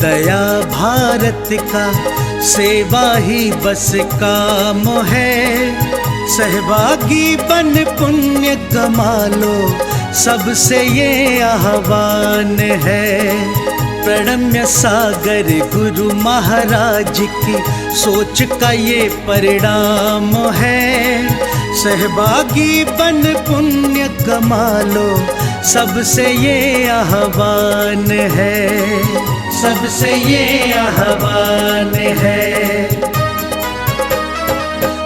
दया भारत का, सेवा ही बस काम है। सहभागी बन पुण्य कमा लो, सबसे ये आह्वान है। प्रणम्य सागर गुरु महाराज की सोच का ये परिणाम है। सहभागी बन पुण्य कमा लो, सबसे ये आह्वान है, सबसे ये आह्वान है।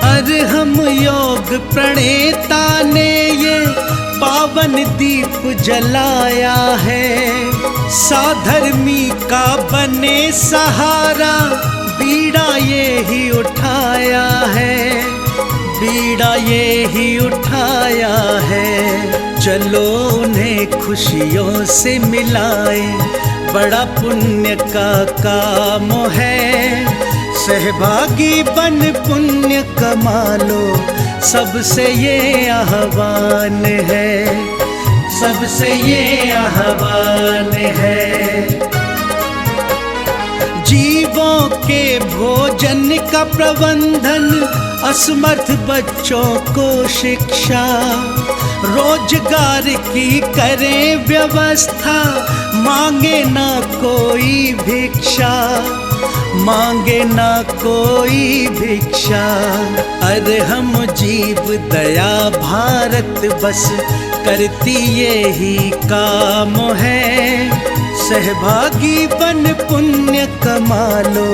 अरहम योग प्रणेता ने ये पावन दीप जलाया है। साधर्मी का बने सहारा, बीड़ा ये ही उठाया है, बीड़ा ये ही उठाया है। चलो उन्हें खुशियों से मिलाए, बड़ा पुण्य का काम है। सहभागी बन पुण्य कमा लो, सबसे ये आह्वान है, सबसे ये आह्वान है। जीवों के भोजन का प्रबंधन, असमर्थ बच्चों को शिक्षा, रोजगार की करें व्यवस्था, मांगे ना कोई भिक्षा, मांगे ना कोई भिक्षा। अरहम जीव दया भारत बस करती ये ही काम है। सहभागी बन पुण्य कमा लो,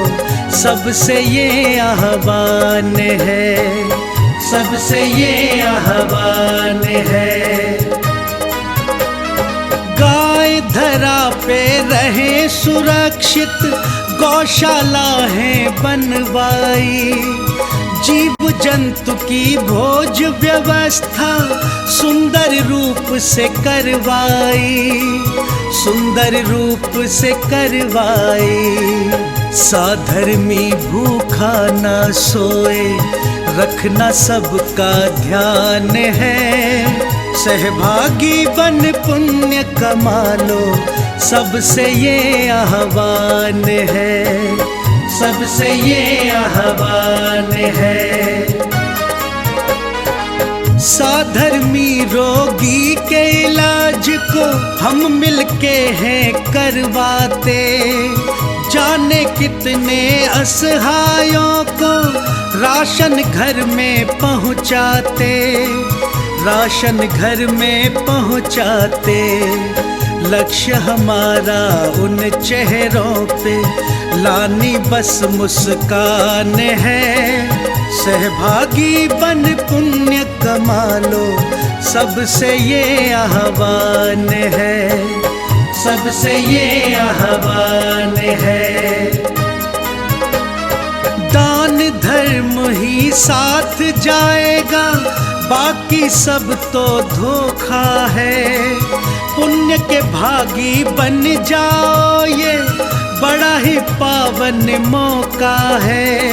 सबसे ये आह्वान है, सबसे ये आह्वान है। गाय धरा पे रहे सुरक्षित, गौशाला है बनवाई। जीव जंतु की भोज व्यवस्था सुंदर रूप से करवाई, सुंदर रूप से करवाई। साधर्मी भूखा ना सोए, रखना सबका ध्यान है। सहभागी बन पुण्य कमा लो, सबसे ये आह्वान है, सबसे ये आह्वान है। साधर्मी रोगी के इलाज को हम मिलके हैं करवाते। जाने कितने असहायों को राशन घर में पहुँचाते, राशन घर में पहुँचाते। लक्ष्य हमारा उन चेहरों पे लानी बस मुस्कान है। सहभागी बन पुण्य कमा लो, सबसे ये आह्वान है, सबसे ये आह्वान है। दान धर्म ही साथ जाएगा, बाकी सब तो धोखा है। पुण्य के भागी बन जाओ, ये बड़ा ही पावन मौका है,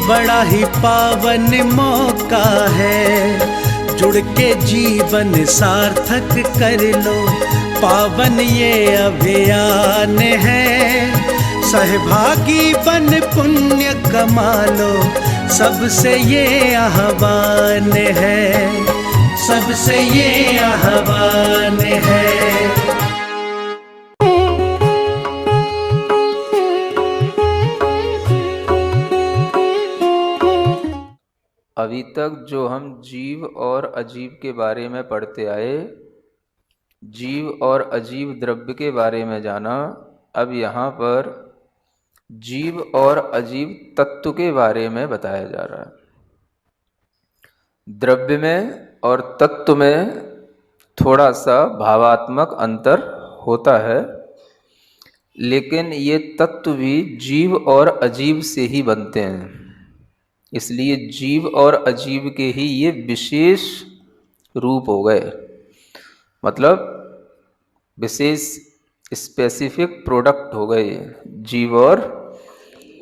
बड़ा ही पावन मौका है। जुड़ के जीवन सार्थक कर लो, पावन ये अभियान है। सहभागी बन पुण्य कमा लो, सबसे ये आह्वान है, सबसे ये आह्वान है। अभी तक जो हम जीव और अजीव के बारे में पढ़ते आए, जीव और अजीव द्रव्य के बारे में जाना। अब यहाँ पर जीव और अजीव तत्व के बारे में बताया जा रहा है। द्रव्य में और तत्व में थोड़ा सा भावात्मक अंतर होता है, लेकिन ये तत्व भी जीव और अजीव से ही बनते हैं। इसलिए जीव और अजीव के ही ये विशेष रूप हो गए, मतलब विशेष स्पेसिफिक प्रोडक्ट हो गए जीव और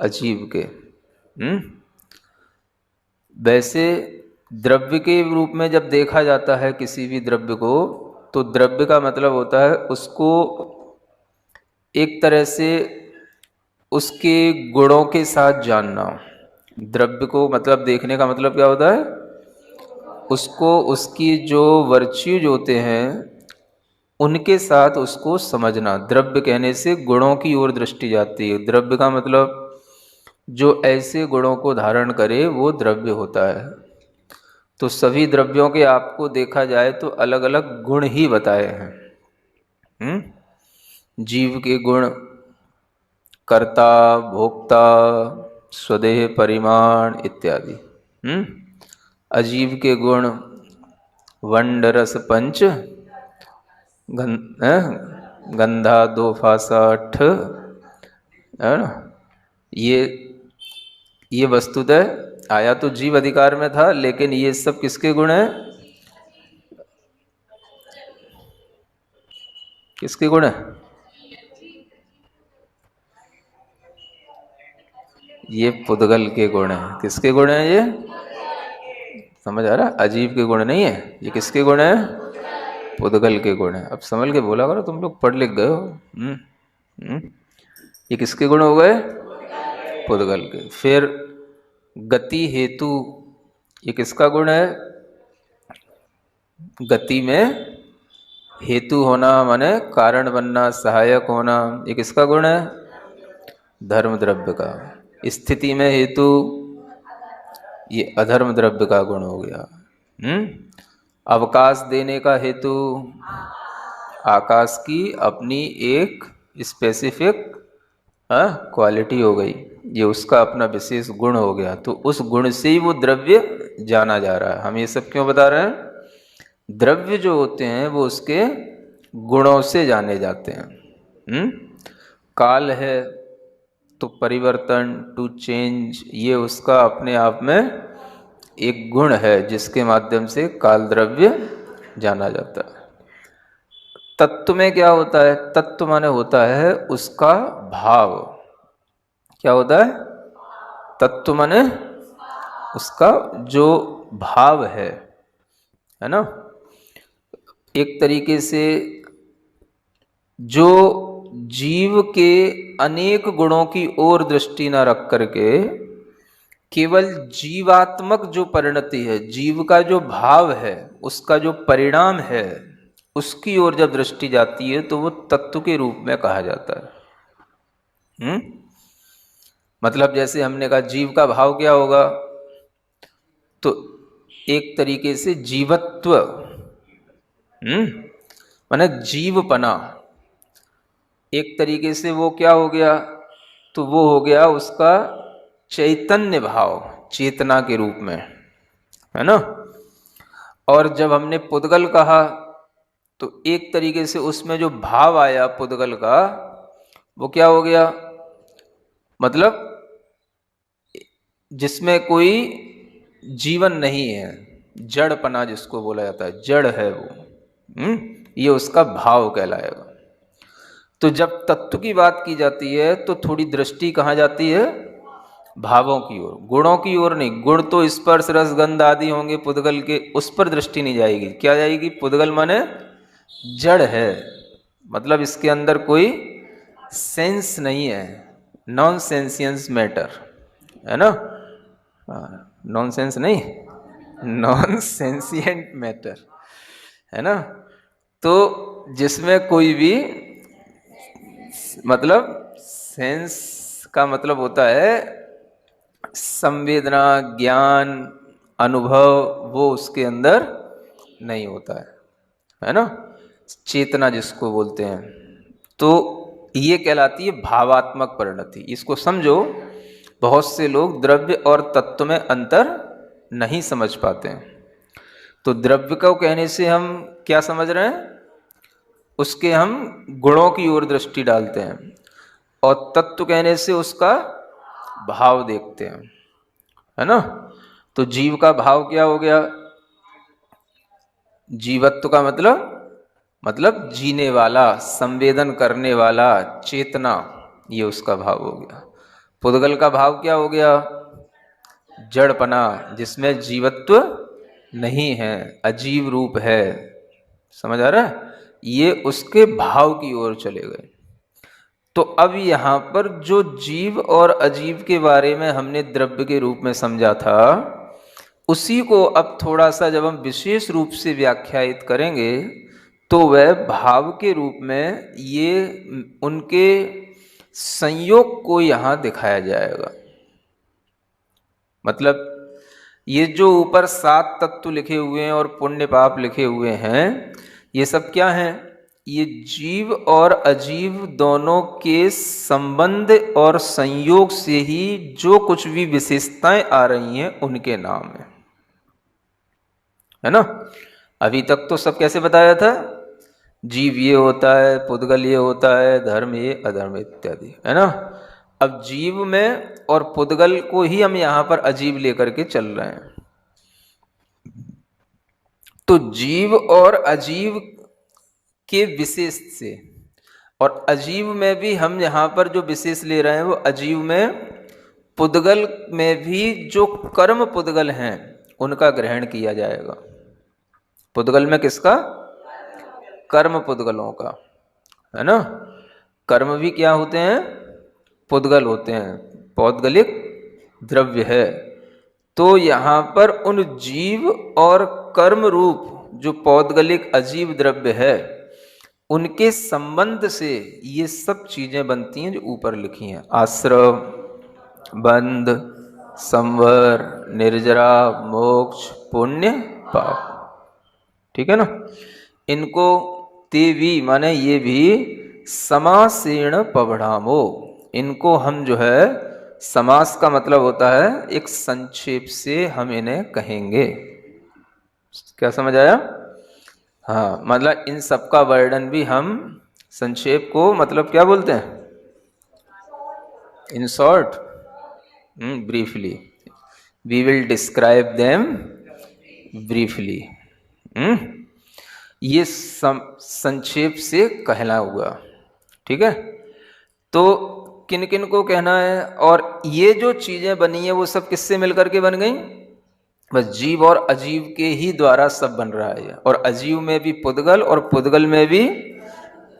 अजीव के। वैसे द्रव्य के रूप में जब देखा जाता है किसी भी द्रव्य को, तो द्रव्य का मतलब होता है उसको एक तरह से उसके गुणों के साथ जानना। द्रव्य को मतलब देखने का मतलब क्या होता है, उसको उसकी जो वर्च्यूज होते हैं उनके साथ उसको समझना। द्रव्य कहने से गुणों की ओर दृष्टि जाती है। द्रव्य का मतलब जो ऐसे गुणों को धारण करे वो द्रव्य होता है। तो सभी द्रव्यों के आपको देखा जाए तो अलग अलग गुण ही बताए हैं। जीव के गुण कर्ता, भोक्ता, स्वदेह, परिमाण इत्यादि। अजीव के गुण वंड, रस, पंच, गंधा, दो फासा, ठ, है ना। ये वस्तुतः आया तो जीव अधिकार में था, लेकिन ये सब किसके गुण हैं? किसके गुण हैं? ये पुद्गल के गुण हैं। किसके गुण हैं ये? समझ आ रहा? अजीब के गुण नहीं है, ये किसके गुण हैं? पुद्गल के गुण हैं। अब समझ के बोला करो, तुम लोग पढ़ लिख गए हो। ये किसके गुण हो गए? पुद्गल के। फिर गति हेतु, ये किसका गुण है? गति में हेतु होना माने कारण बनना, सहायक होना, ये किसका गुण है? धर्म द्रव्य का। स्थिति में हेतु, ये अधर्म द्रव्य का गुण हो गया। अवकाश देने का हेतु, आकाश की अपनी एक स्पेसिफिक क्वालिटी हो गई, ये उसका अपना विशेष गुण हो गया। तो उस गुण से ही वो द्रव्य जाना जा रहा है। हम ये सब क्यों बता रहे हैं? द्रव्य जो होते हैं वो उसके गुणों से जाने जाते हैं। काल है तो परिवर्तन, टू चेंज, ये उसका अपने आप में एक गुण है जिसके माध्यम से काल द्रव्य जाना जाता है। तत्व में क्या होता है? तत्व माने होता है उसका भाव। क्या होता है? तत्व माने उसका जो भाव है ना। एक तरीके से जो जीव के अनेक गुणों की ओर दृष्टि न रख करके केवल जीवात्मक जो परिणति है, जीव का जो भाव है, उसका जो परिणाम है, उसकी ओर जब दृष्टि जाती है तो वो तत्व के रूप में कहा जाता है। मतलब जैसे हमने कहा जीव का भाव क्या होगा, तो एक तरीके से जीवत्व माने जीवपना, एक तरीके से वो क्या हो गया, तो वो हो गया उसका चैतन्य भाव, चेतना के रूप में, है ना। और जब हमने पुद्गल कहा तो एक तरीके से उसमें जो भाव आया पुद्गल का, वो क्या हो गया, मतलब जिसमें कोई जीवन नहीं है, जड़पना जिसको बोला जाता है, जड़ है वो। ये उसका भाव कहलाएगा। तो जब तत्व की बात की जाती है तो थोड़ी दृष्टि कहाँ जाती है? भावों की ओर, गुणों की ओर नहीं। गुण तो स्पर्श रस गंध आदि होंगे पुद्गल के, उस पर दृष्टि नहीं जाएगी। क्या जाएगी? पुद्गल माने जड़ है, मतलब इसके अंदर कोई सेंस नहीं है, नॉन सेंसियंस मैटर, है ना। नॉन सेंस नहीं, नॉन सेंसिएंट मैटर, है ना। तो जिसमें कोई भी मतलब सेंस का मतलब होता है संवेदना, ज्ञान, अनुभव, वो उसके अंदर नहीं होता है ना। चेतना जिसको बोलते हैं, तो ये कहलाती है भावात्मक परिणति। इसको समझो, बहुत से लोग द्रव्य और तत्व में अंतर नहीं समझ पाते हैं। तो द्रव्य को कहने से हम क्या समझ रहे हैं? उसके हम गुणों की ओर दृष्टि डालते हैं, और तत्व कहने से उसका भाव देखते हैं, है ना। तो जीव का भाव क्या हो गया? जीवत्व का मतलब जीने वाला, संवेदन करने वाला, चेतना, ये उसका भाव हो गया। पुद्गल का भाव क्या हो गया? जड़पना, जिसमें जीवत्व नहीं है, अजीव रूप है। समझ आ रहा है? ये उसके भाव की ओर चले गए। तो अब यहाँ पर जो जीव और अजीव के बारे में हमने द्रव्य के रूप में समझा था, उसी को अब थोड़ा सा जब हम विशेष रूप से व्याख्यायित करेंगे तो वह भाव के रूप में ये उनके संयोग को यहाँ दिखाया जाएगा। मतलब ये जो ऊपर 7 तत्व लिखे हुए हैं और पुण्य पाप लिखे हुए हैं, ये सब क्या हैं? ये जीव और अजीव दोनों के संबंध और संयोग से ही जो कुछ भी विशेषताएं आ रही हैं उनके नाम है ना। अभी तक तो सब कैसे बताया था? जीव ये होता है, पुद्गल ये होता है, धर्म ये, अधर्म इत्यादि, है ना। अब जीव में और पुद्गल को ही हम यहां पर अजीव लेकर के चल रहे हैं। तो जीव और अजीव के विशेष से, और अजीव में भी हम यहाँ पर जो विशेष ले रहे हैं वो अजीव में पुद्गल में भी जो कर्म पुद्गल हैं उनका ग्रहण किया जाएगा। पुद्गल में किसका? कर्म पुद्गलों का, है ना। कर्म भी क्या होते हैं? पुद्गल होते हैं, पौद्गलिक द्रव्य है। तो यहाँ पर उन जीव और कर्म रूप जो पौद्गलिक अजीव द्रव्य है उनके संबंध से ये सब चीजें बनती हैं जो ऊपर लिखी हैं। आश्रम, बंध, संवर, निर्जरा, मोक्ष, पुण्य, पाप, ठीक है ना। इनको ते भी माने ये भी समासेण पवढ़ामो, इनको हम जो है, समास का मतलब होता है एक संक्षेप से हम इन्हें कहेंगे। क्या समझ आया? हाँ, मतलब इन सब का वर्णन भी हम संक्षेप को मतलब क्या बोलते हैं? In short, briefly, we will describe them briefly. ये संक्षेप से कहना हुआ, ठीक है। तो किन किन को कहना है? और ये जो चीजें बनी है वो सब किससे मिलकर के बन गई? बस जीव और अजीव के ही द्वारा सब बन रहा है। और अजीव में भी पुद्गल और पुद्गल में भी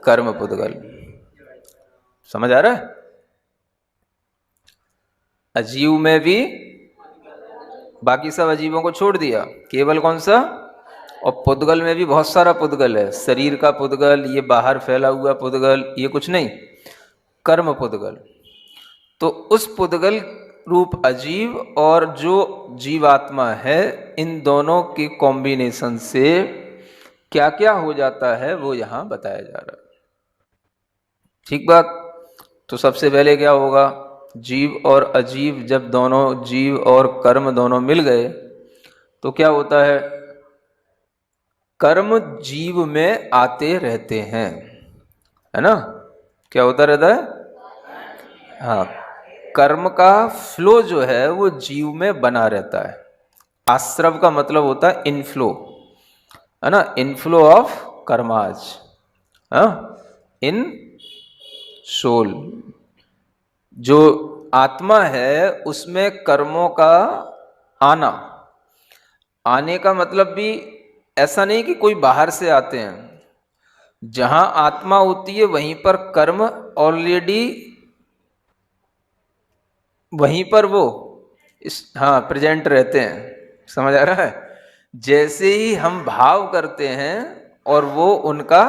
कर्म पुद्गल। समझ आ रहा है? अजीव में भी, बाकी सब अजीवों को छोड़ दिया, केवल कौन सा? और पुद्गल में भी बहुत सारा पुद्गल है। शरीर का पुद्गल, ये बाहर फैला हुआ पुद्गल, ये कुछ नहीं, कर्म पुद्गल। तो उस पुद्गल रूप अजीव और जो जीवात्मा है, इन दोनों के कॉम्बिनेशन से क्या क्या हो जाता है वो यहां बताया जा रहा है। ठीक बात। तो सबसे पहले क्या होगा? जीव और अजीव, जब दोनों जीव और कर्म दोनों मिल गए तो क्या होता है? कर्म जीव में आते रहते हैं, है ना। क्या होता रहता है? हाँ, कर्म का फ्लो जो है वो जीव में बना रहता है। आश्रव का मतलब होता है इनफ्लो, है ना, inflow of karmas, in soul. जो आत्मा है उसमें कर्मों का आना, आने का मतलब भी ऐसा नहीं कि कोई बाहर से आते हैं। जहां आत्मा होती है वहीं पर कर्म ऑलरेडी, वहीं पर वो प्रेजेंट रहते हैं। समझ आ रहा है? जैसे ही हम भाव करते हैं और वो उनका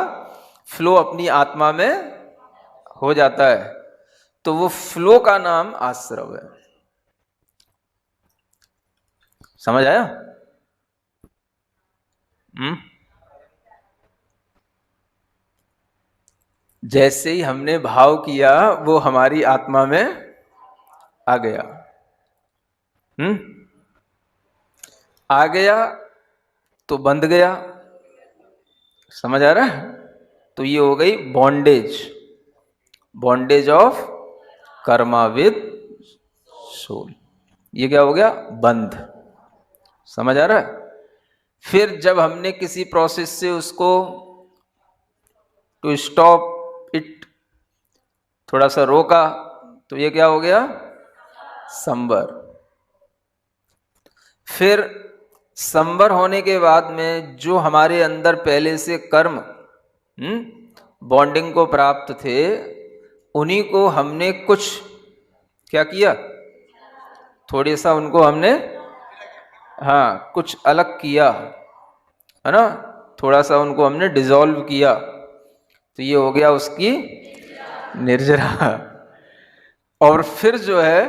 फ्लो अपनी आत्मा में हो जाता है, तो वो फ्लो का नाम आश्रव है। समझ आया? जैसे ही हमने भाव किया वो हमारी आत्मा में आ गया, आ गया तो बंध गया। समझ आ रहा है? तो ये हो गई bondage, bondage of karma with soul. ये क्या हो गया? बंध। समझ आ रहा है? फिर जब हमने किसी प्रोसेस से उसको टू स्टॉप इट थोड़ा सा रोका, तो ये क्या हो गया? संवर। फिर संवर होने के बाद में जो हमारे अंदर पहले से कर्म बॉन्डिंग को प्राप्त थे, उन्हीं को हमने कुछ क्या किया, थोड़े सा उनको हमने हाँ कुछ अलग किया, है ना, थोड़ा सा उनको हमने डिसॉल्व किया, तो ये हो गया उसकी निर्जरा। और फिर जो है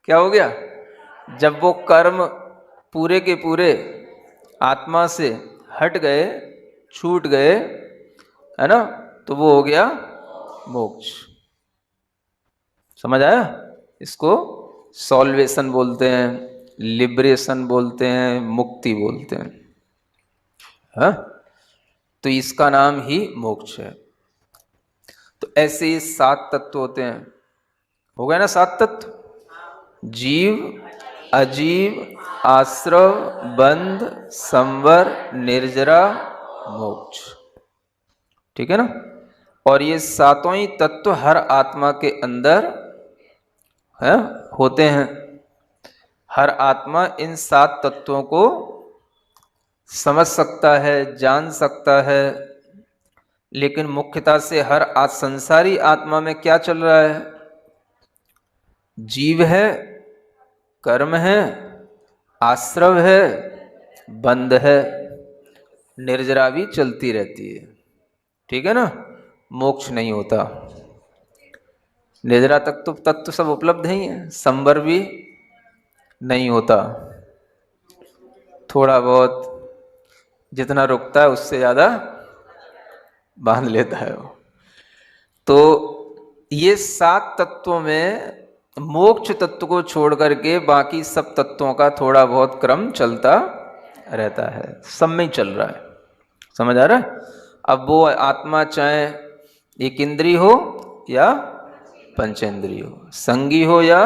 क्या हो गया, जब वो कर्म पूरे के पूरे आत्मा से हट गए, छूट गए, है ना, तो वो हो गया मोक्ष। समझ आया? इसको सॉल्वेशन बोलते हैं, लिबरेशन बोलते हैं, मुक्ति बोलते हैं, हाँ? तो इसका नाम ही मोक्ष है। तो ऐसे ही 7 तत्व होते हैं, हो गए ना 7 तत्व, जीव, अजीव, आश्रव, बंध, संवर, निर्जरा, मोक्ष। ठीक है ना? और ये 7 ही तत्व हर आत्मा के अंदर है, होते हैं। हर आत्मा इन 7 तत्वों को समझ सकता है, जान सकता है, लेकिन मुख्यतः से हर आज संसारी आत्मा में क्या चल रहा है, जीव है, कर्म है, आश्रव है, बंध है, निर्जरा भी चलती रहती है। ठीक है ना? मोक्ष नहीं होता। निर्जरा तक तो तत्व सब उपलब्ध ही है, संवर भी नहीं होता, थोड़ा बहुत जितना रुकता है उससे ज्यादा बांध लेता है वो। तो ये 7 तत्वों में मोक्ष तत्व को छोड़ करके बाकी सब तत्वों का थोड़ा बहुत क्रम चलता रहता है, सब में ही चल रहा है। समझ आ रहा है? अब वो आत्मा चाहे एक इंद्रिय हो या पंचेंद्रिय हो, संगी हो या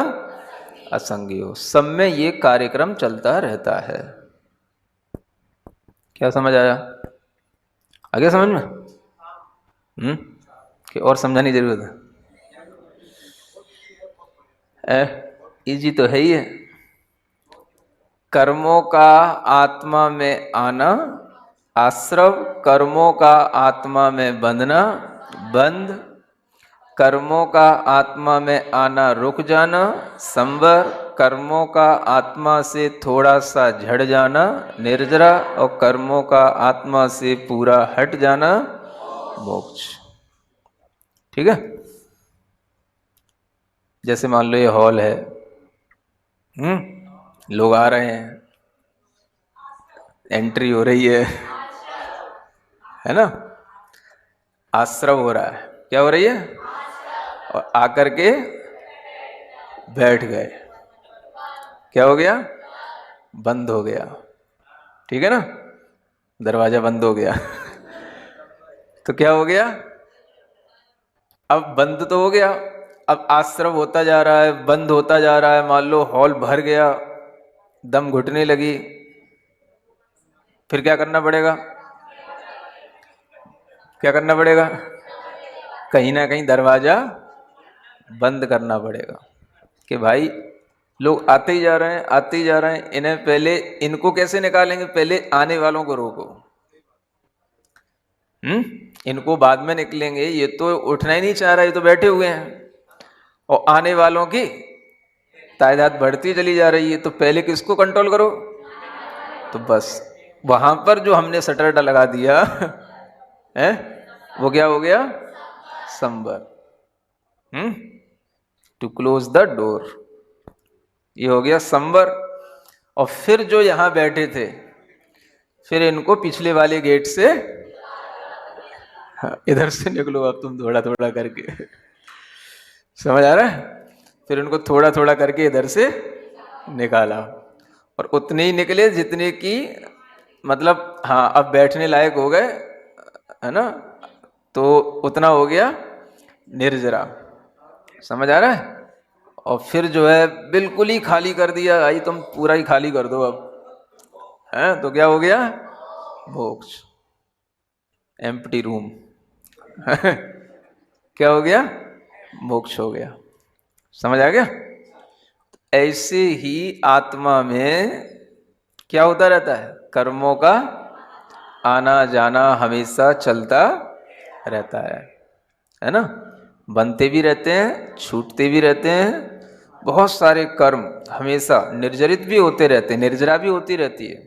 असंगी हो, सब में ये कार्यक्रम चलता रहता है। क्या समझ आया? आगे समझ में कि और समझाने की जरूरत है? इजी तो है ही है। कर्मों का आत्मा में आना, आश्रव, कर्मों का आत्मा में बंधना, बंध, कर्मों का आत्मा में आना रुक जाना, संवर, कर्मों का आत्मा से थोड़ा सा झड़ जाना, निर्जरा, और कर्मों का आत्मा से पूरा हट जाना, मोक्ष। ठीक है? जैसे मान लो ये हॉल है, लोग आ रहे हैं, एंट्री हो रही है ना, आश्रव हो रहा है, क्या हो रही है, और आकर के बैठ गए, क्या हो गया, बंद हो गया। ठीक है ना? दरवाजा बंद हो गया तो क्या हो गया, अब बंद तो हो गया, अब आश्रव होता जा रहा है, बंद होता जा रहा है। मान लो हॉल भर गया, दम घुटने लगी, फिर क्या करना पड़ेगा, क्या करना पड़ेगा, कहीं ना कहीं दरवाजा बंद करना पड़ेगा कि भाई लोग आते ही जा रहे हैं, आते ही जा रहे हैं, इन्हें पहले, इनको कैसे निकालेंगे, पहले आने वालों को रोको, इनको बाद में निकलेंगे, ये तो उठना ही नहीं चाह रहा, ये तो बैठे हुए हैं, और आने वालों की तादाद बढ़ती चली जा रही है, तो पहले किसको कंट्रोल करो। तो बस वहां पर जो हमने शटर लगा दिया है, वो क्या हो गया, संवर, टू क्लोज द डोर, ये हो गया संवर। और फिर जो यहां बैठे थे, फिर इनको पिछले वाले गेट से, इधर से निकलो अब तुम थोड़ा थोड़ा करके, समझ आ रहा है? फिर उनको थोड़ा थोड़ा करके इधर से निकाला, और उतने ही निकले जितने की मतलब हाँ अब बैठने लायक हो गए, है ना, तो उतना हो गया निर्जरा। समझ आ रहा है? और फिर जो है बिल्कुल ही खाली कर दिया, भाई तुम पूरा ही खाली कर दो अब, है, तो क्या हो गया, मोक्ष, एम्प्टी रूम क्या हो गया, मोक्ष हो गया। समझ आ गया? ऐसे ही आत्मा में क्या होता रहता है, कर्मों का आना जाना हमेशा चलता रहता है ना। बनते भी रहते हैं, छूटते भी रहते हैं। बहुत सारे कर्म हमेशा निर्जरित भी होते रहते हैं, निर्जरा भी होती रहती है।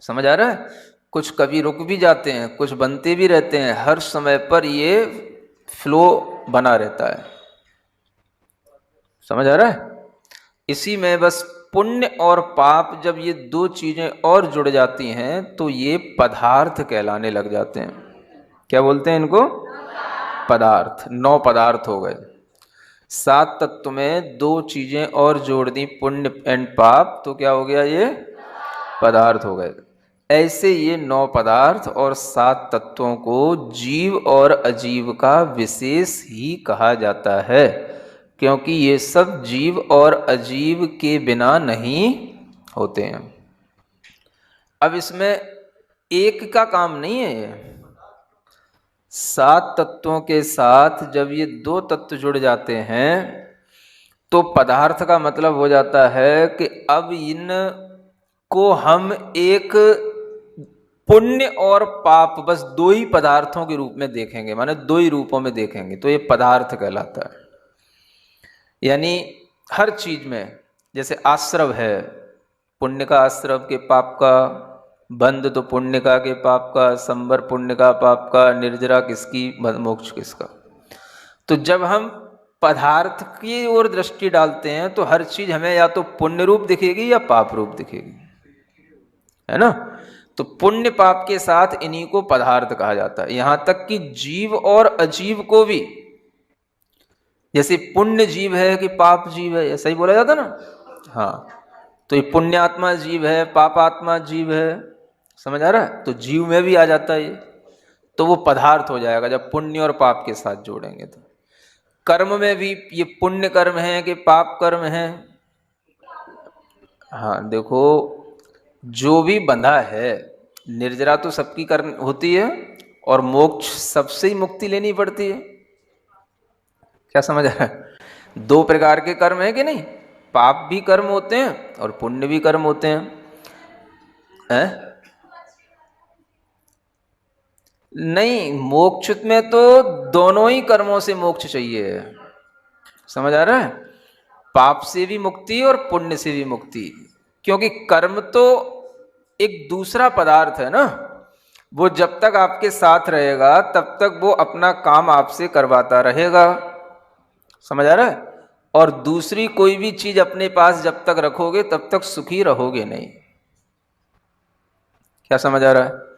समझ आ रहा है? कुछ कभी रुक भी जाते हैं, कुछ बनते भी रहते हैं। हर समय पर ये फ्लो बना रहता है। समझ आ रहा है? इसी में बस पुण्य और पाप जब ये दो चीजें और जुड़ जाती हैं तो ये पदार्थ कहलाने लग जाते हैं। क्या बोलते हैं इनको? पदार्थ। 9 पदार्थ हो गए। 7 तत्व में 2 चीजें और जोड़ दी, पुण्य एंड पाप, तो क्या हो गया? ये पदार्थ हो गए। ऐसे ये 9 पदार्थ और 7 तत्वों को जीव और अजीव का विशेष ही कहा जाता है, क्योंकि ये सब जीव और अजीव के बिना नहीं होते हैं। अब इसमें एक का काम नहीं है ये। 7 तत्वों के साथ जब ये 2 तत्व जुड़ जाते हैं तो पदार्थ का मतलब हो जाता है कि अब इन को हम एक पुण्य और पाप बस 2 ही पदार्थों के रूप में देखेंगे, माने 2 ही रूपों में देखेंगे, तो ये पदार्थ कहलाता है। यानी हर चीज में जैसे आश्रव है, पुण्य का आश्रव के पाप का, बंध तो पुण्य का के पाप का, संबर पुण्य का पाप का, निर्जरा किसकी, मोक्ष किसका। तो जब हम पदार्थ की ओर दृष्टि डालते हैं तो हर चीज हमें या तो पुण्य रूप दिखेगी या पाप रूप दिखेगी, है ना। तो पुण्य पाप के साथ इन्हीं को पदार्थ कहा जाता है। यहां तक कि जीव और अजीव को भी, जैसे पुण्य जीव है कि पाप जीव है, ऐसा ही बोला जाता ना। हाँ, तो ये पुण्यात्मा जीव है, पापात्मा जीव है। समझ आ रहा है? तो जीव में भी आ जाता है ये, तो वो पदार्थ हो जाएगा जब पुण्य और पाप के साथ जोड़ेंगे। तो कर्म में भी ये पुण्य कर्म है कि पाप कर्म है। हाँ देखो, जो भी बंधा है, निर्जरा तो सबकी कर्म होती है और मोक्ष सबसे ही मुक्ति लेनी पड़ती है। क्या समझ आ रहा है? 2 प्रकार के कर्म है कि नहीं? पाप भी कर्म होते हैं और पुण्य भी कर्म होते हैं। नहीं, मोक्ष में तो दोनों ही कर्मों से मोक्ष चाहिए। समझ आ रहा है? पाप से भी मुक्ति और पुण्य से भी मुक्ति, क्योंकि कर्म तो एक दूसरा पदार्थ है ना। वो जब तक आपके साथ रहेगा तब तक वो अपना काम आपसे करवाता रहेगा। समझ आ रहा है? और दूसरी कोई भी चीज अपने पास जब तक रखोगे तब तक सुखी रहोगे नहीं। क्या समझ आ रहा है?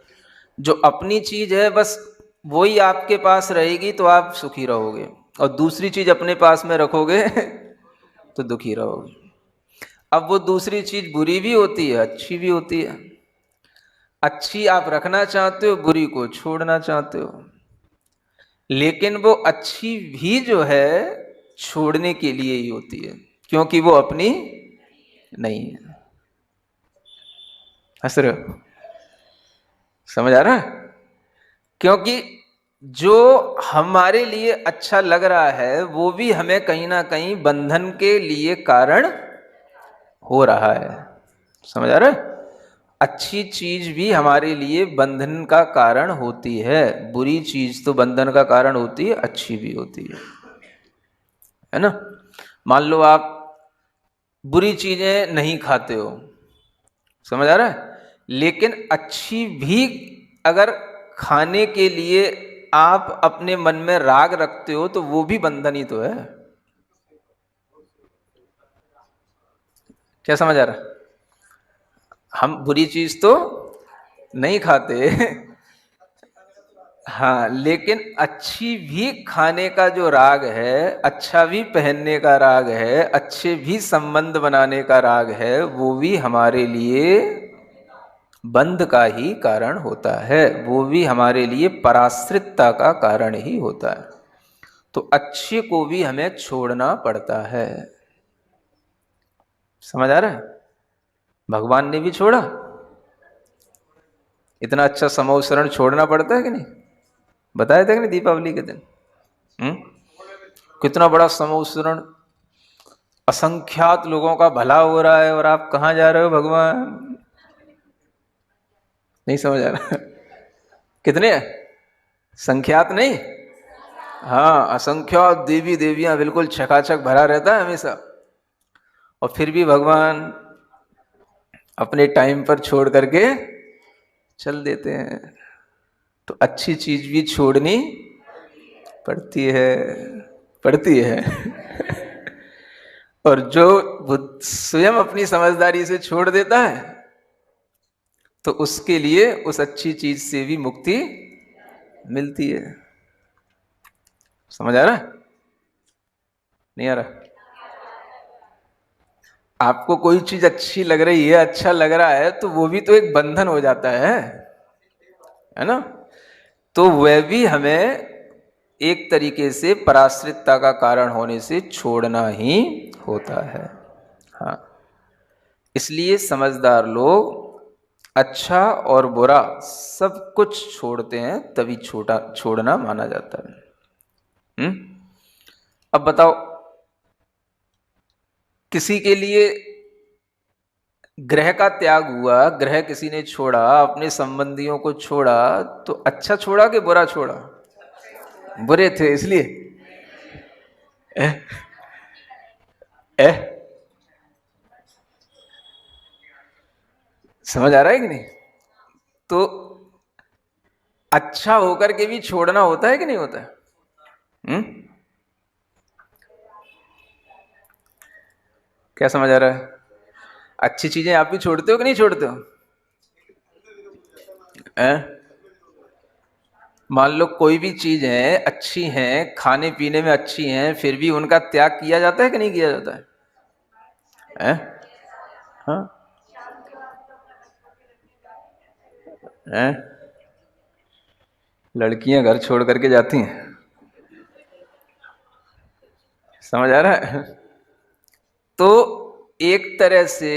जो अपनी चीज है बस वही आपके पास रहेगी तो आप सुखी रहोगे, और दूसरी चीज अपने पास में रखोगे तो दुखी रहोगे। अब वो दूसरी चीज बुरी भी होती है, अच्छी भी होती है। अच्छी आप रखना चाहते हो, बुरी को छोड़ना चाहते हो, लेकिन वो अच्छी भी जो है छोड़ने के लिए ही होती है, क्योंकि वो अपनी नहीं है। हंस रहे हो? समझ आ रहा है? क्योंकि जो हमारे लिए अच्छा लग रहा है वो भी हमें कहीं ना कहीं बंधन के लिए कारण हो रहा है। समझ आ रहा है? अच्छी चीज भी हमारे लिए बंधन का कारण होती है, बुरी चीज तो बंधन का कारण होती है, अच्छी भी होती है ना। मान लो आप बुरी चीजें नहीं खाते हो, समझ आ रहा है, लेकिन अच्छी भी अगर खाने के लिए आप अपने मन में राग रखते हो तो वो भी बंधन ही तो है। क्या समझ आ रहा है? हम बुरी चीज तो नहीं खाते हाँ, लेकिन अच्छी भी खाने का जो राग है, अच्छा भी पहनने का राग है, अच्छे भी संबंध बनाने का राग है, वो भी हमारे लिए बंध का ही कारण होता है, वो भी हमारे लिए पराश्रितता का कारण ही होता है। तो अच्छे को भी हमें छोड़ना पड़ता है। समझ आ रहा है? भगवान ने भी छोड़ा। इतना अच्छा समूह शरण छोड़ना पड़ता है कि नहीं? बताया था कि नहीं दीपावली के दिन? कितना बड़ा समूह शरण, असंख्यात लोगों का भला हो रहा है और आप कहाँ जा रहे हो भगवान? नहीं समझ आ रहा? कितने संख्यात नहीं, हाँ, असंख्य देवी देवियां, बिल्कुल छकाछक भरा रहता है हमेशा, और फिर भी भगवान अपने टाइम पर छोड़ करके चल देते हैं। तो अच्छी चीज भी छोड़नी पड़ती है, पड़ती है। और जो स्वयं अपनी समझदारी से छोड़ देता है तो उसके लिए उस अच्छी चीज से भी मुक्ति मिलती है। समझ आ रहा है? नहीं आ रहा? आपको कोई चीज अच्छी लग रही है, अच्छा लग रहा है, तो वो भी तो एक बंधन हो जाता है ना? तो वह भी हमें एक तरीके से पराश्रितता का कारण होने से छोड़ना ही होता है। हाँ, इसलिए समझदार लोग अच्छा और बुरा सब कुछ छोड़ते हैं, तभी छोड़ना माना जाता है। अब बताओ, किसी के लिए ग्रह का त्याग हुआ, ग्रह किसी ने छोड़ा, अपने संबंधियों को छोड़ा, तो अच्छा छोड़ा कि बुरा छोड़ा? बुरे थे इसलिए। ए? ए? समझ आ रहा है कि नहीं? तो अच्छा होकर के भी छोड़ना होता है कि नहीं होता है? क्या समझ आ रहा है? अच्छी चीजें आप भी छोड़ते हो कि नहीं छोड़ते हो? मान लो कोई भी चीज है, अच्छी है, खाने पीने में अच्छी है, फिर भी उनका त्याग किया जाता है कि नहीं किया जाता है? हाँ? हैं? लड़कियां घर छोड़ करके जाती हैं। समझ आ रहा है? तो एक तरह से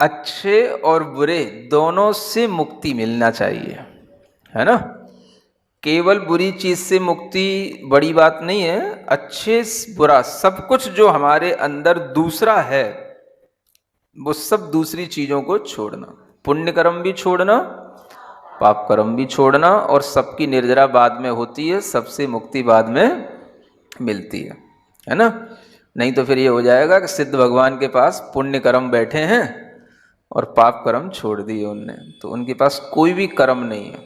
अच्छे और बुरे दोनों से मुक्ति मिलना चाहिए, है ना? केवल बुरी चीज से मुक्ति बड़ी बात नहीं है। अच्छे बुरा सब कुछ जो हमारे अंदर दूसरा है, वो सब दूसरी चीजों को छोड़ना, पुण्य कर्म भी छोड़ना, पाप कर्म भी छोड़ना, और सबकी निर्जरा बाद में होती है, सबसे मुक्ति बाद में मिलती है ना? नहीं तो फिर ये हो जाएगा कि सिद्ध भगवान के पास पुण्य कर्म बैठे हैं और पाप कर्म छोड़ दिए उनने, तो उनके पास कोई भी कर्म नहीं है।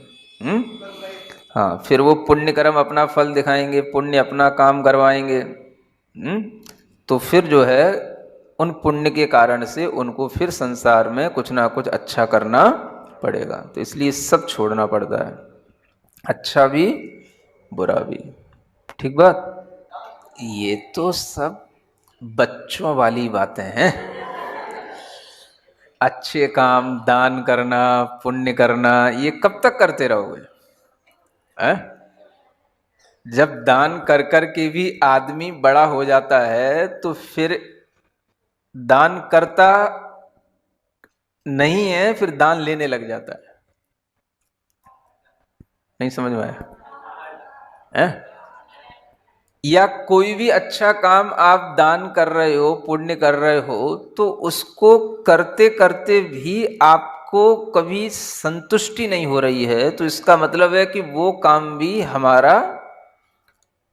हाँ, फिर वो पुण्य कर्म अपना फल दिखाएंगे, पुण्य अपना काम करवाएंगे। तो फिर जो है उन पुण्य के कारण से उनको फिर संसार में कुछ ना कुछ अच्छा करना पड़ेगा। तो इसलिए सब छोड़ना पड़ता है, अच्छा भी बुरा भी। ठीक बात? ये तो सब बच्चों वाली बातें हैं। अच्छे काम, दान करना, पुण्य करना, ये कब तक करते रहोगे? जब दान कर कर के भी आदमी बड़ा हो जाता है तो फिर दान करता नहीं है, फिर दान लेने लग जाता है। नहीं समझ में आया? या कोई भी अच्छा काम आप दान कर रहे हो, पुण्य कर रहे हो, तो उसको करते करते भी आपको कभी संतुष्टि नहीं हो रही है, तो इसका मतलब है कि वो काम भी हमारा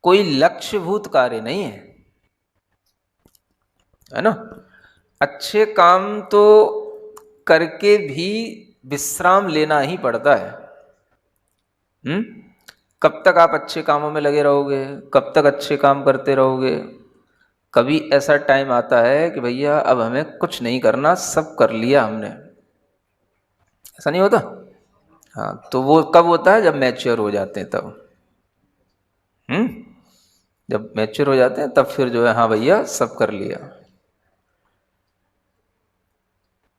कोई लक्ष्यभूत कार्य नहीं है ना? अच्छे काम तो करके भी विश्राम लेना ही पड़ता है। कब तक आप अच्छे कामों में लगे रहोगे? कब तक अच्छे काम करते रहोगे? कभी ऐसा टाइम आता है कि भैया अब हमें कुछ नहीं करना, सब कर लिया हमने। ऐसा नहीं होता? हाँ, तो वो कब होता है? जब मैच्योर हो जाते हैं तब। जब मैच्योर हो जाते हैं तब फिर जो है, हाँ भैया सब कर लिया।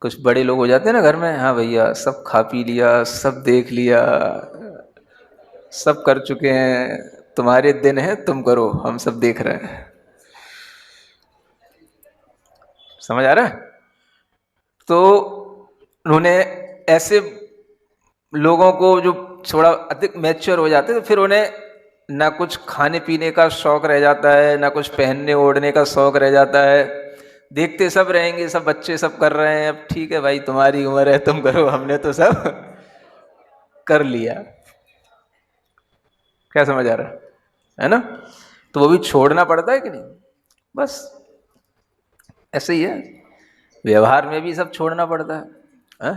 कुछ बड़े लोग हो जाते हैं ना घर में, हाँ भैया सब खा पी लिया, सब देख लिया, सब कर चुके हैं, तुम्हारे दिन है, तुम करो, हम सब देख रहे हैं। समझ आ रहा है? तो उन्होंने ऐसे लोगों को जो थोड़ा अधिक मैच्योर हो जाते हैं, तो फिर उन्हें ना कुछ खाने पीने का शौक रह जाता है, ना कुछ पहनने ओढ़ने का शौक रह जाता है। देखते सब रहेंगे, सब बच्चे सब कर रहे हैं, अब ठीक है भाई तुम्हारी उम्र है, तुम करो, हमने तो सब कर लिया। क्या समझ आ रहा है? है ना, तो वो भी छोड़ना पड़ता है कि नहीं। बस ऐसे ही है, व्यवहार में भी सब छोड़ना पड़ता है।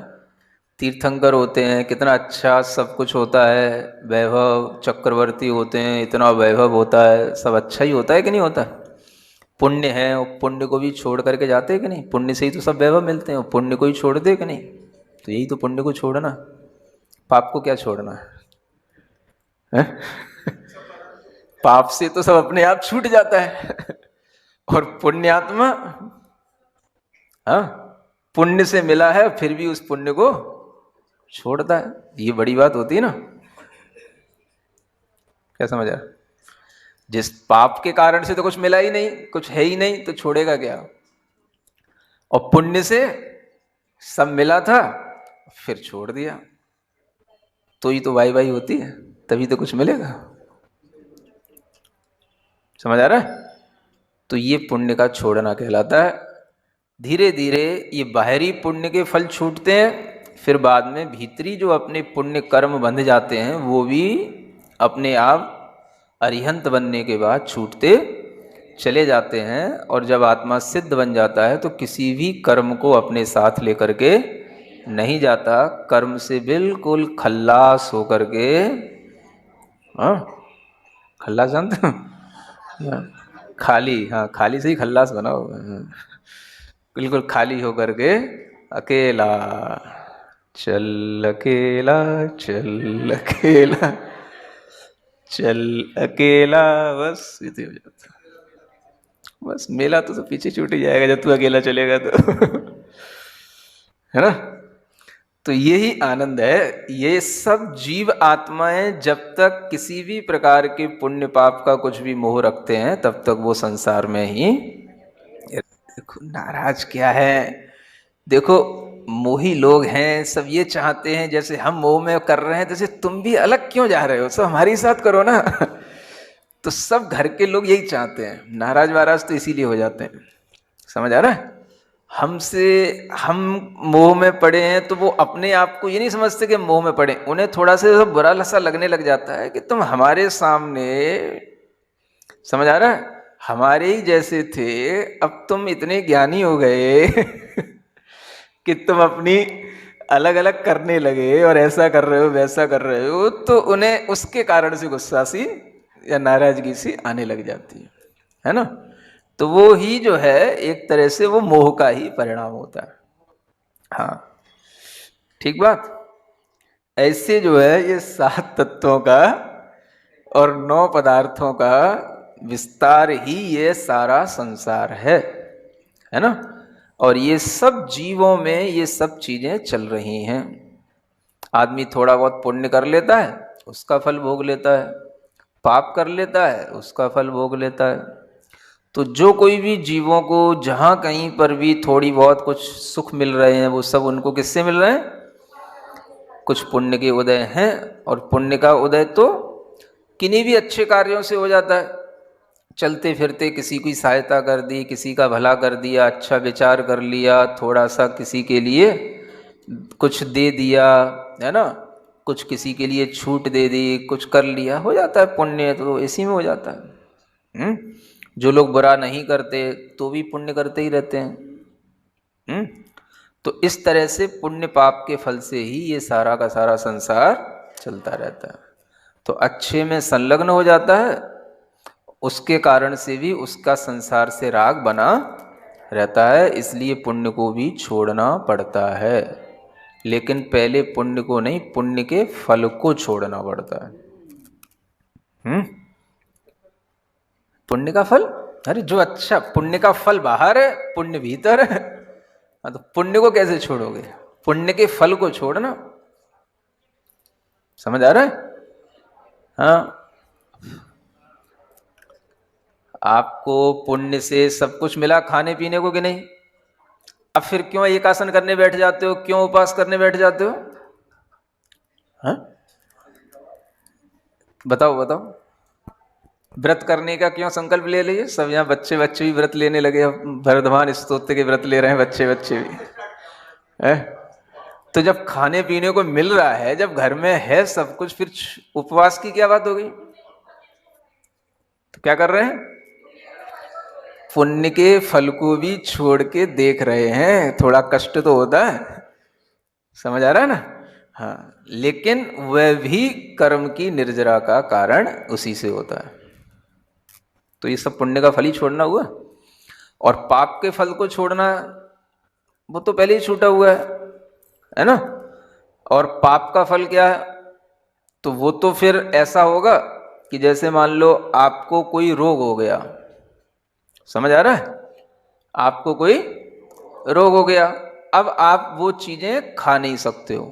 तीर्थंकर होते हैं, कितना अच्छा सब कुछ होता है, वैभव, चक्रवर्ती होते हैं, इतना वैभव होता है, सब अच्छा ही होता है कि नहीं होता। पुण्य है, वो पुण्य को भी छोड़ करके जाते हैं कि नहीं, पुण्य से ही तो सब वैभव मिलते हैं, पुण्य को ही छोड़ दे कि नहीं। तो यही तो पुण्य को छोड़ना, पाप को क्या छोड़ना है? पाप से तो सब अपने आप छूट जाता है और पुण्यात्मा, हाँ, पुण्य से मिला है फिर भी उस पुण्य को छोड़ता है। ये बड़ी बात होती है ना। क्या समझ आया? जिस पाप के कारण से तो कुछ मिला ही नहीं, कुछ है ही नहीं, तो छोड़ेगा क्या। और पुण्य से सब मिला था फिर छोड़ दिया, तो ही तो वाई वाई होती है, तभी तो कुछ मिलेगा। समझ आ रहा है? तो ये पुण्य का छोड़ना कहलाता है। धीरे धीरे ये बाहरी पुण्य के फल छूटते हैं, फिर बाद में भीतरी जो अपने पुण्य कर्म बंध जाते हैं वो भी अपने आप अरिहंत बनने के बाद छूटते चले जाते हैं। और जब आत्मा सिद्ध बन जाता है तो किसी भी कर्म को अपने साथ लेकर के नहीं जाता, कर्म से बिल्कुल खल्लास होकर के, हाँ, खल्लास जानते हो? खाली, हाँ, खाली से ही खल्लास बना हो, बिल्कुल खाली होकर के अकेला चल, अकेला चल, अकेला चल, अकेला, बस इतने हो जाता। बस मेला तो सब पीछे छूट ही जाएगा जब तू अकेला चलेगा तो है ना। तो यही आनंद है। ये सब जीव आत्माएं जब तक किसी भी प्रकार के पुण्य पाप का कुछ भी मोह रखते हैं तब तक वो संसार में ही। देखो नाराज क्या है, देखो मोही लोग हैं, सब ये चाहते हैं जैसे हम मोह में कर रहे हैं जैसे तुम भी अलग क्यों जा रहे हो, सब हमारे साथ करो ना तो सब घर के लोग यही चाहते हैं, नाराज वाराज तो इसीलिए हो जाते हैं। समझ आ रहा है? हमसे हम मोह में पड़े हैं तो वो अपने आप को ये नहीं समझते कि मोह में पड़े, उन्हें थोड़ा सा बुरा सा लगने लग जाता है कि तुम हमारे सामने, समझ आ रहा है, हमारे ही जैसे थे, अब तुम इतने ज्ञानी हो गए कि तुम अपनी अलग अलग करने लगे और ऐसा कर रहे हो वैसा कर रहे हो, तो उन्हें उसके कारण से गुस्सा सी या नाराजगी सी आने लग जाती है ना। तो वो ही जो है एक तरह से वो मोह का ही परिणाम होता है। हाँ, ठीक बात। ऐसे जो है ये 7 तत्वों का और 9 पदार्थों का विस्तार ही ये सारा संसार है ना। और ये सब जीवों में ये सब चीजें चल रही हैं। आदमी थोड़ा बहुत पुण्य कर लेता है उसका फल भोग लेता है, पाप कर लेता है उसका फल भोग लेता है। तो जो कोई भी जीवों को जहाँ कहीं पर भी थोड़ी बहुत कुछ सुख मिल रहे हैं वो सब उनको किससे मिल रहे हैं? कुछ पुण्य के उदय हैं। और पुण्य का उदय तो किन्हीं भी अच्छे कार्यों से हो जाता है। चलते फिरते किसी की सहायता कर दी, किसी का भला कर दिया, अच्छा विचार कर लिया, थोड़ा सा किसी के लिए कुछ दे दिया, है ना, कुछ किसी के लिए छूट दे दी, कुछ कर लिया, हो जाता है पुण्य, तो इसी में हो जाता है। जो लोग बुरा नहीं करते तो भी पुण्य करते ही रहते हैं। तो इस तरह से पुण्य पाप के फल से ही ये सारा का सारा संसार चलता रहता है। तो अच्छे में संलग्न हो जाता है, उसके कारण से भी उसका संसार से राग बना रहता है, इसलिए पुण्य को भी छोड़ना पड़ता है। लेकिन पहले पुण्य को नहीं, पुण्य के फल को छोड़ना पड़ता है। पुण्य का फल, अरे जो अच्छा, पुण्य का फल बाहर है, पुण्य भीतर है। तो पुण्य को कैसे छोड़ोगे? पुण्य के फल को छोड़ना। समझ आ रहा है? हाँ, आपको पुण्य से सब कुछ मिला खाने पीने को कि नहीं? अब फिर क्यों एक आसन करने बैठ जाते हो, क्यों उपास करने बैठ जाते हो? हाँ, बताओ बताओ। व्रत करने का क्यों संकल्प ले लिए? सब यहाँ बच्चे बच्चे भी व्रत लेने लगे, भरतवान स्तोत्र के व्रत ले रहे हैं बच्चे बच्चे भी है। तो जब खाने पीने को मिल रहा है, जब घर में है सब कुछ, फिर उपवास की क्या बात हो गई? क्या कर रहे हैं? पुण्य के फल को भी छोड़ के देख रहे हैं। थोड़ा कष्ट तो होता है, समझ आ रहा है ना? हाँ, लेकिन वह भी कर्म की निर्जरा का कारण उसी से होता है। तो ये सब पुण्य का फल ही छोड़ना हुआ। और पाप के फल को छोड़ना, वो तो पहले ही छूटा हुआ है ना? और पाप का फल क्या है? तो वो तो फिर ऐसा होगा कि जैसे मान लो आपको कोई रोग हो गया, समझ आ रहा है? आपको कोई रोग हो गया, अब आप वो चीजें खा नहीं सकते हो,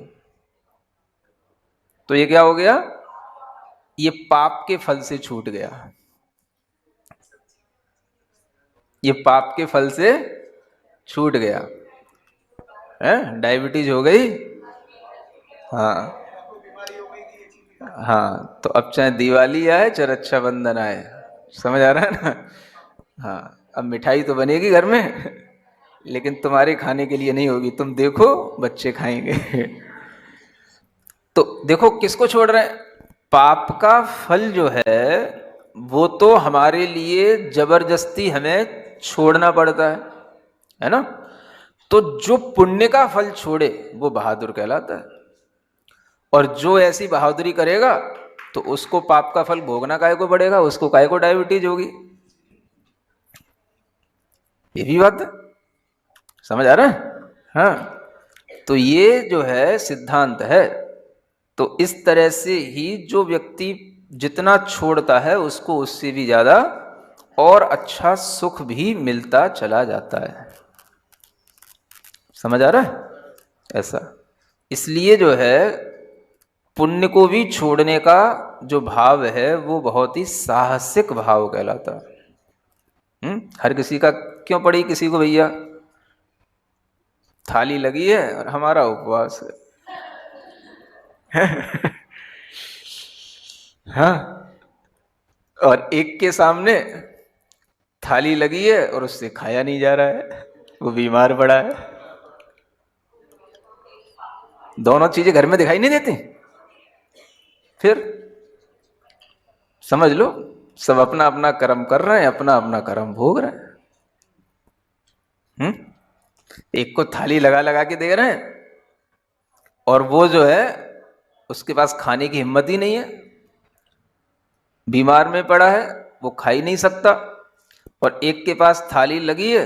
तो ये क्या हो गया? ये पाप के फल से छूट गया। ये पाप के फल से छूट गया है। डायबिटीज हो गई, हाँ हाँ, तो अब चाहे दिवाली आए चाहे रक्षाबंधन आए, समझ आ रहा है ना? हाँ, अब मिठाई तो बनेगी घर में, लेकिन तुम्हारे खाने के लिए नहीं होगी। तुम देखो बच्चे खाएंगे। तो देखो किसको छोड़ रहे हैं? पाप का फल जो है वो तो हमारे लिए जबरदस्ती हमें छोड़ना पड़ता है ना? तो जो पुण्य का फल छोड़े वो बहादुर कहलाता है। और जो ऐसी बहादुरी करेगा तो उसको पाप का फल भोगना काहे को पड़ेगा, उसको काहे को डायबिटीज होगी। ये भी बात है, समझ आ रहा है? हाँ, तो ये जो है सिद्धांत है। तो इस तरह से ही जो व्यक्ति जितना छोड़ता है उसको उससे भी ज्यादा और अच्छा सुख भी मिलता चला जाता है। समझ आ रहा है? ऐसा इसलिए जो है पुण्य को भी छोड़ने का जो भाव है वो बहुत ही साहसिक भाव कहलाता है। हर किसी का क्यों पड़ी किसी को भैया? थाली लगी है और हमारा उपवास है। हाँ, और एक के सामने थाली लगी है और उससे खाया नहीं जा रहा है, वो बीमार पड़ा है। दोनों चीजें घर में दिखाई नहीं देती। फिर समझ लो सब अपना अपना कर्म कर रहे हैं, अपना अपना कर्म भोग रहे हैं। एक को थाली लगा लगा के दे रहे हैं और वो जो है उसके पास खाने की हिम्मत ही नहीं है, बीमार में पड़ा है, वो खा ही नहीं सकता। और एक के पास थाली लगी है,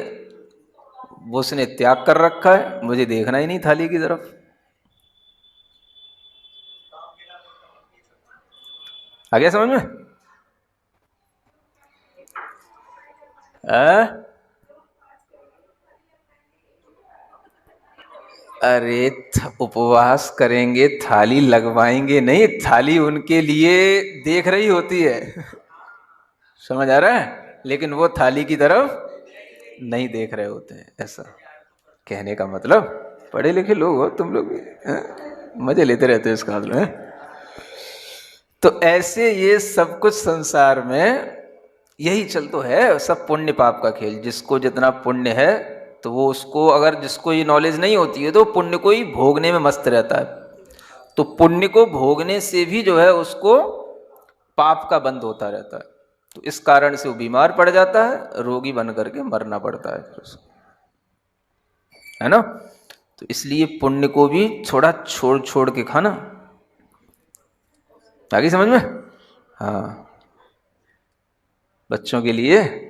वो उसने त्याग कर रखा है, मुझे देखना ही नहीं थाली की तरफ। आ गया समझ में? अरे उपवास करेंगे, थाली लगवाएंगे नहीं, थाली उनके लिए देख रही होती है। समझ आ रहा है? लेकिन वो थाली की तरफ नहीं देख रहे होते हैं। ऐसा कहने का मतलब, पढ़े लिखे लोग हो तुम लोग भी, मजे लेते रहते हो इसका मतलब है। तो ऐसे ये सब कुछ संसार में यही चल तो है, सब पुण्य पाप का खेल। जिसको जितना पुण्य है तो वो उसको, अगर जिसको ये नॉलेज नहीं होती है तो पुण्य को ही भोगने में मस्त रहता है। तो पुण्य को भोगने से भी जो है उसको पाप का बंध होता रहता है। तो इस कारण से वो बीमार पड़ जाता है, रोगी बन करके मरना पड़ता है फिर उसको, है ना? तो इसलिए पुण्य को भी थोड़ा छोड़ छोड़ के खाना। आगे समझ में? हाँ, बच्चों के लिए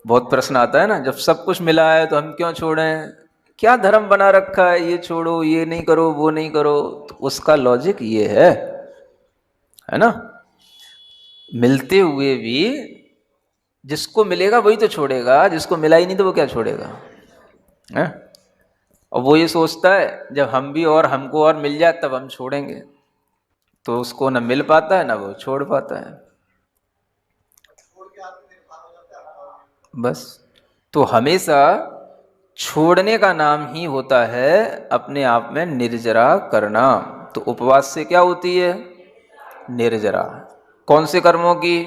बहुत प्रश्न आता है ना, जब सब कुछ मिला है तो हम क्यों छोड़ें, क्या धर्म बना रखा है, ये छोड़ो, ये नहीं करो, वो नहीं करो। तो उसका लॉजिक ये है ना, मिलते हुए भी जिसको मिलेगा वही तो छोड़ेगा, जिसको मिला ही नहीं तो वो क्या छोड़ेगा है? और वो ये सोचता है जब हम भी और हमको और मिल जाए तब हम छोड़ेंगे, तो उसको न मिल पाता है ना वो छोड़ पाता है। बस, तो हमेशा छोड़ने का नाम ही होता है अपने आप में निर्जरा करना। तो उपवास से क्या होती है? निर्जरा। कौन से कर्मों की?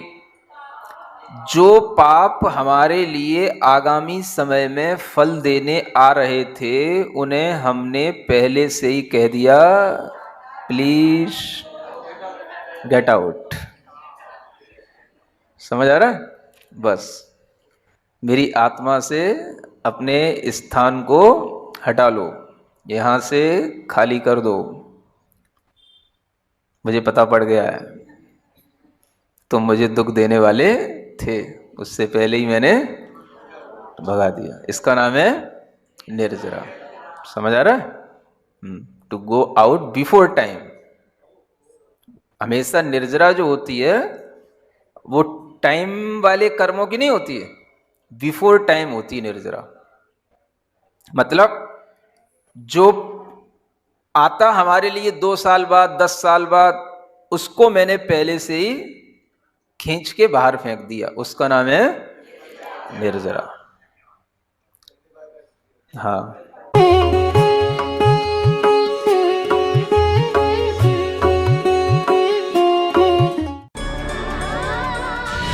जो पाप हमारे लिए आगामी समय में फल देने आ रहे थे उन्हें हमने पहले से ही कह दिया, प्लीज गेट आउट। समझ आ रहा है? बस मेरी आत्मा से अपने स्थान को हटा लो, यहां से खाली कर दो। मुझे पता पड़ गया है तुम मुझे दुख देने वाले थे, उससे पहले ही मैंने भगा दिया। इसका नाम है निर्जरा। समझ आ रहा है? To go out before time. हमेशा निर्जरा जो होती है वो टाइम वाले कर्मों की नहीं होती है, बिफोर टाइम होती है निर्जरा। मतलब जो आता हमारे लिए 2 साल बाद, 10 साल बाद, उसको मैंने पहले से ही खींच के बाहर फेंक दिया, उसका नाम है निर्जरा। हाँ